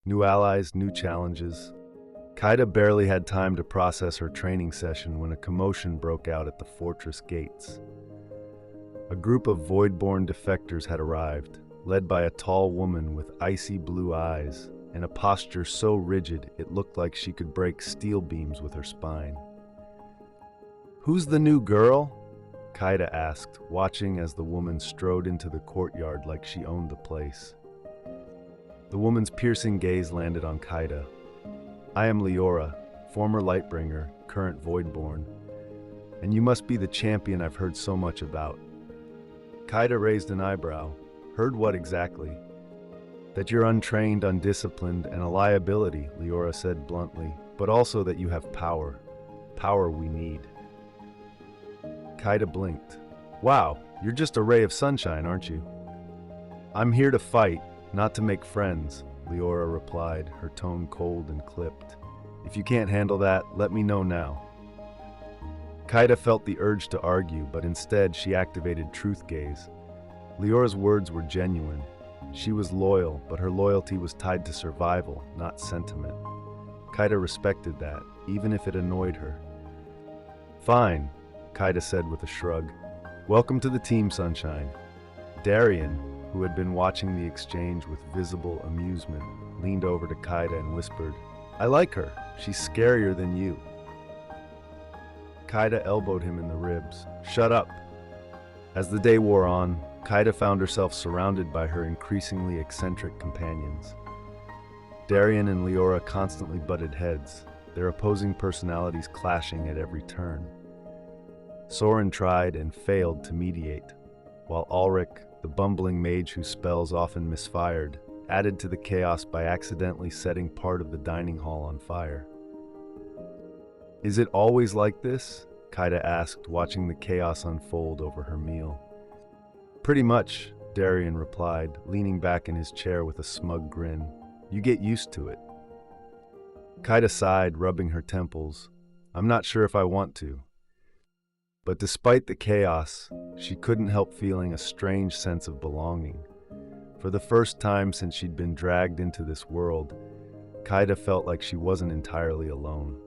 New allies, new challenges. Kaida barely had time to process her training session when a commotion broke out at the fortress gates. A group of void-born defectors had arrived, led by a tall woman with icy blue eyes and a posture so rigid it looked like she could break steel beams with her spine. "Who's the new girl?" Kaida asked, watching as the woman strode into the courtyard like she owned the place. The woman's piercing gaze landed on Kaida. "I am Leora, former Lightbringer, current Voidborn, and you must be the champion I've heard so much about." Kaida raised an eyebrow. "Heard what exactly?" "That you're untrained, undisciplined, and a liability," Leora said bluntly, "but also that you have power. Power we need." Kaida blinked. "Wow, you're just a ray of sunshine, aren't you?" "I'm here to fight, not to make friends," Leora replied, her tone cold and clipped. "If you can't handle that, let me know now." Kaida felt the urge to argue, but instead she activated Truth Gaze. Leora's words were genuine. She was loyal, but her loyalty was tied to survival, not sentiment. Kaida respected that, even if it annoyed her. "Fine," Kaida said with a shrug. "Welcome to the team, Sunshine." Darian, who had been watching the exchange with visible amusement, leaned over to Kaida and whispered, "I like her. She's scarier than you." Kaida elbowed him in the ribs. "Shut up." As the day wore on, Kaida found herself surrounded by her increasingly eccentric companions. Darian and Leora constantly butted heads, their opposing personalities clashing at every turn. Soren tried and failed to mediate, while Ulrich, the bumbling mage whose spells often misfired, added to the chaos by accidentally setting part of the dining hall on fire. "Is it always like this?" Kaida asked, watching the chaos unfold over her meal. "Pretty much," Darian replied, leaning back in his chair with a smug grin. "You get used to it." Kaida sighed, rubbing her temples. "I'm not sure if I want to." But despite the chaos, she couldn't help feeling a strange sense of belonging. For the first time since she'd been dragged into this world, Kaida felt like she wasn't entirely alone.